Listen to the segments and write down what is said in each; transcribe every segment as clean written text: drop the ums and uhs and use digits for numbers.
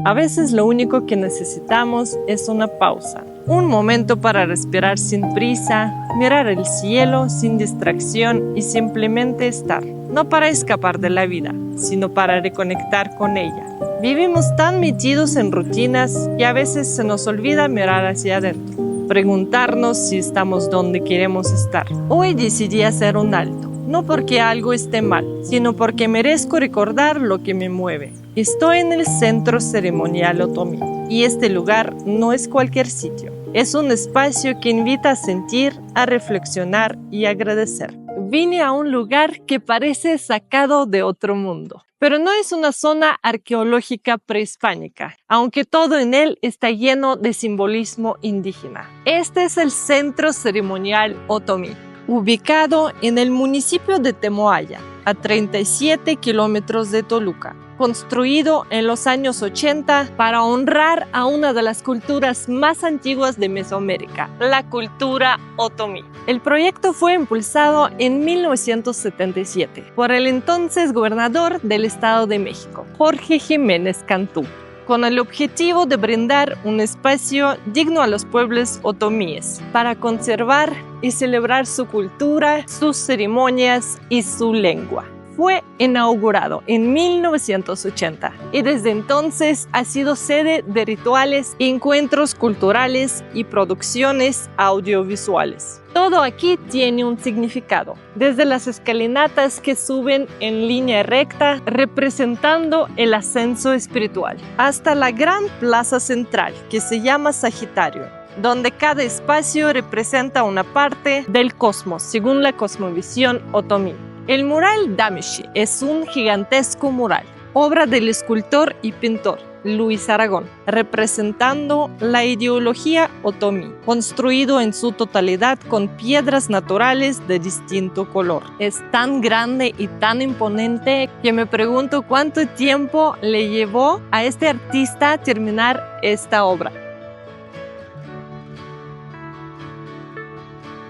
A veces lo único que necesitamos es una pausa, un momento para respirar sin prisa, mirar el cielo sin distracción y simplemente estar. No para escapar de la vida, sino para reconectar con ella. Vivimos tan metidos en rutinas que a veces se nos olvida mirar hacia adentro, preguntarnos si estamos donde queremos estar. Hoy decidí hacer un alto. No porque algo esté mal, sino porque merezco recordar lo que me mueve. Estoy en el Centro Ceremonial Otomí y este lugar no es cualquier sitio. Es un espacio que invita a sentir, a reflexionar y agradecer. Vine a un lugar que parece sacado de otro mundo, pero no es una zona arqueológica prehispánica, aunque todo en él está lleno de simbolismo indígena. Este es el Centro Ceremonial Otomí, ubicado en el municipio de Temoaya, a 37 kilómetros de Toluca, construido en los años 80 para honrar a una de las culturas más antiguas de Mesoamérica, la cultura otomí. El proyecto fue impulsado en 1977 por el entonces gobernador del Estado de México, Jorge Jiménez Cantú, con el objetivo de brindar un espacio digno a los pueblos otomíes para conservar y celebrar su cultura, sus ceremonias y su lengua. Fue inaugurado en 1980 y desde entonces ha sido sede de rituales, encuentros culturales y producciones audiovisuales. Todo aquí tiene un significado, desde las escalinatas que suben en línea recta representando el ascenso espiritual, hasta la gran plaza central que se llama Sagitario, donde cada espacio representa una parte del cosmos según la cosmovisión otomí. El mural Damishi es un gigantesco mural, obra del escultor y pintor Luis Aragón, representando la ideología otomí, construido en su totalidad con piedras naturales de distinto color. Es tan grande y tan imponente que me pregunto cuánto tiempo le llevó a este artista terminar esta obra.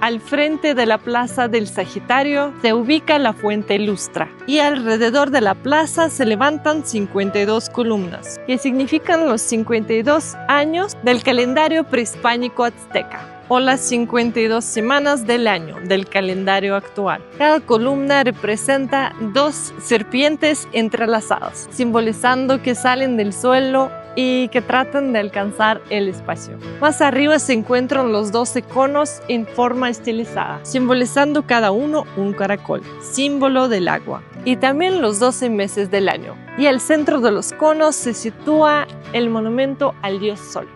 Al frente de la Plaza del Sagitario se ubica la Fuente Lustra y alrededor de la plaza se levantan 52 columnas, que significan los 52 años del calendario prehispánico azteca o las 52 semanas del año del calendario actual. Cada columna representa 2 serpientes entrelazadas, simbolizando que salen del suelo y que tratan de alcanzar el espacio. Más arriba se encuentran los 12 conos en forma estilizada, simbolizando cada uno un caracol, símbolo del agua, y también los 12 meses del año. Y al centro de los conos se sitúa el monumento al dios Sol.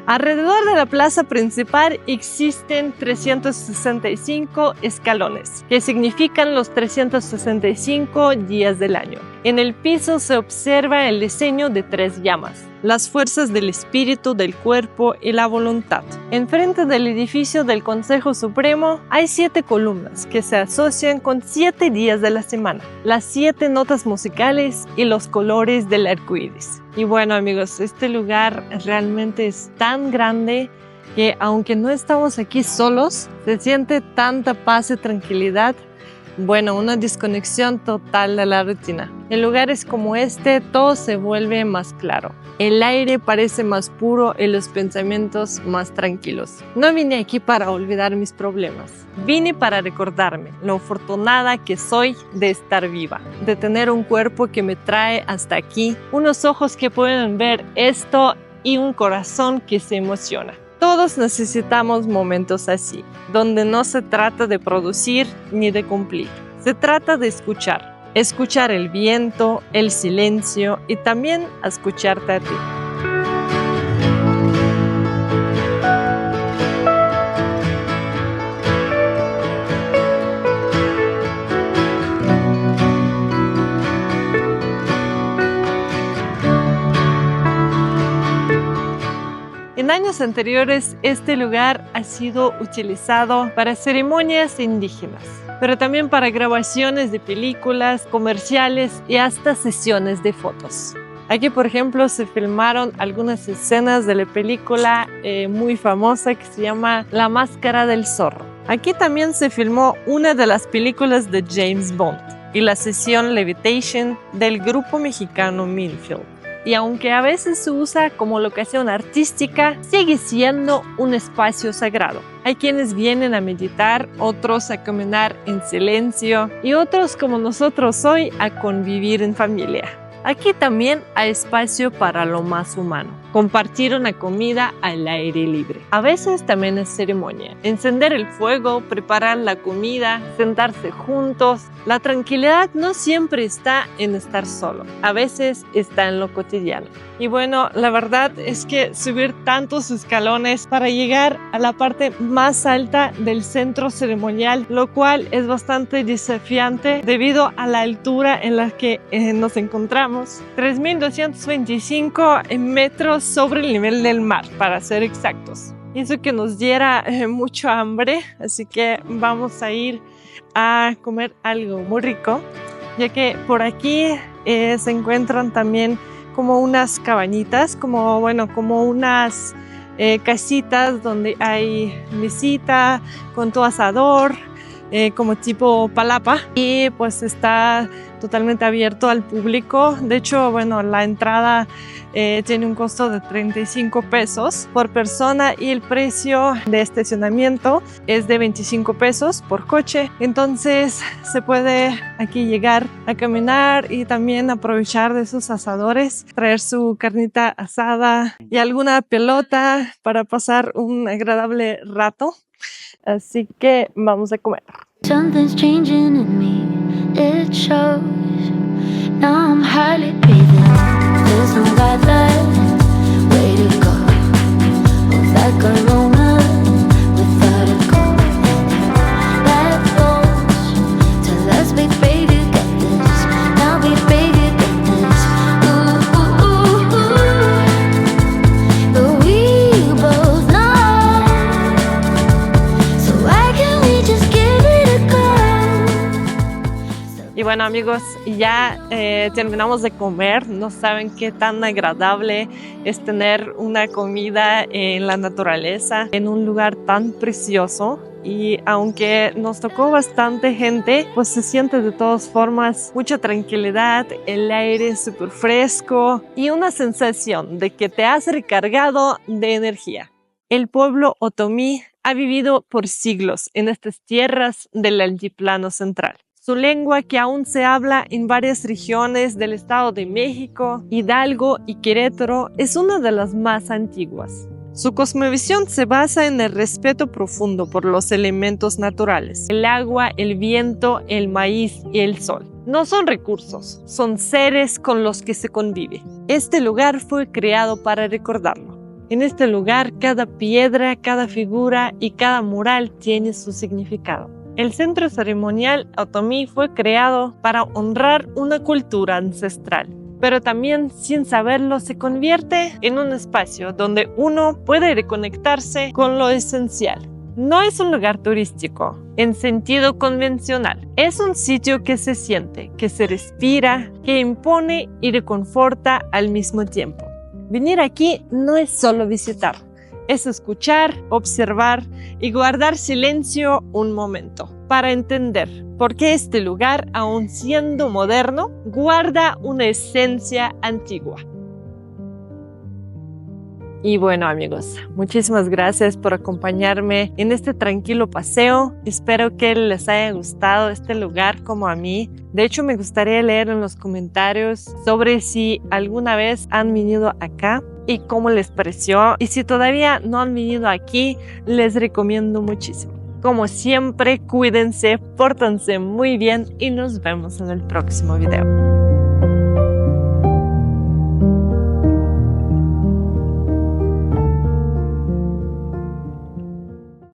Alrededor de la plaza principal existen 365 escalones, que significan los 365 días del año. En el piso se observa el diseño de 3 llamas, las fuerzas del espíritu, del cuerpo y la voluntad. Enfrente del edificio del Consejo Supremo hay 7 columnas que se asocian con 7 días de la semana, las 7 notas musicales y los colores del arco iris. Y bueno, amigos, este lugar realmente es tan grande que aunque no estamos aquí solos, se siente tanta paz y tranquilidad. Bueno, una desconexión total de la rutina. En lugares como este, todo se vuelve más claro. El aire parece más puro y los pensamientos más tranquilos. No vine aquí para olvidar mis problemas. Vine para recordarme lo afortunada que soy de estar viva, de tener un cuerpo que me trae hasta aquí, unos ojos que pueden ver esto y un corazón que se emociona. Todos necesitamos momentos así, donde no se trata de producir ni de cumplir. Se trata de escuchar. Escuchar el viento, el silencio y también escucharte a ti. En años anteriores, este lugar ha sido utilizado para ceremonias indígenas, pero también para grabaciones de películas, comerciales y hasta sesiones de fotos. Aquí, por ejemplo, se filmaron algunas escenas de la película muy famosa que se llama La Máscara del Zorro. Aquí también se filmó una de las películas de James Bond. y la sesión Levitation del grupo mexicano Minfield. Y aunque a veces se usa como locación artística, sigue siendo un espacio sagrado. Hay quienes vienen a meditar, otros a caminar en silencio y otros como nosotros hoy a convivir en familia. Aquí también hay espacio para lo más humano, compartir una comida al aire libre. A veces también es ceremonia, encender el fuego, preparar la comida, sentarse juntos. La tranquilidad no siempre está en estar solo, a veces está en lo cotidiano. Y bueno, la verdad es que subir tantos escalones para llegar a la parte más alta del centro ceremonial, lo cual es bastante desafiante debido a la altura en la que nos encontramos. 3.225 metros sobre el nivel del mar, para ser exactos. Hizo que nos diera mucho hambre, así que vamos a ir a comer algo muy rico, ya que por aquí se encuentran también como unas cabañitas, como unas casitas donde hay mesita con tu asador, como tipo palapa, y pues está totalmente abierto al público. De hecho, bueno, la entrada tiene un costo de 35 pesos por persona y el precio de estacionamiento es de 25 pesos por coche. Entonces se puede aquí llegar a caminar y también aprovechar de sus asadores, traer su carnita asada y alguna pelota para pasar un agradable rato. Así que vamos a comer. Something's changing in me, it shows. Now I'm hardly breathing. There's no guideline, way to go. Hold that corona without a goal. That goes to let's be brave to get this. Now be brave to get this. Ooh, ooh, ooh, ooh. But we both know. So why can't we just give it a go? Y bueno, amigos, ya terminamos de comer. No saben qué tan agradable es tener una comida en la naturaleza, en un lugar tan precioso. Y aunque nos tocó bastante gente, pues se siente de todas formas mucha tranquilidad, el aire súper fresco y una sensación de que te has recargado de energía. El pueblo otomí ha vivido por siglos en estas tierras del altiplano central. Su lengua, que aún se habla en varias regiones del Estado de México, Hidalgo y Querétaro, es una de las más antiguas. Su cosmovisión se basa en el respeto profundo por los elementos naturales: el agua, el viento, el maíz y el sol. No son recursos, son seres con los que se convive. Este lugar fue creado para recordarlo. En este lugar, cada piedra, cada figura y cada mural tiene su significado. El centro ceremonial otomí fue creado para honrar una cultura ancestral, pero también, sin saberlo, se convierte en un espacio donde uno puede reconectarse con lo esencial. No es un lugar turístico en sentido convencional. Es un sitio que se siente, que se respira, que impone y reconforta al mismo tiempo. Venir aquí no es solo visitar. Es escuchar, observar y guardar silencio un momento para entender por qué este lugar, aun siendo moderno, guarda una esencia antigua. Y bueno, amigos, muchísimas gracias por acompañarme en este tranquilo paseo. Espero que les haya gustado este lugar como a mí. De hecho, me gustaría leer en los comentarios sobre si alguna vez han venido acá y cómo les pareció. Y si todavía no han venido aquí, les recomiendo muchísimo. Como siempre, cuídense, pórtense muy bien y nos vemos en el próximo video.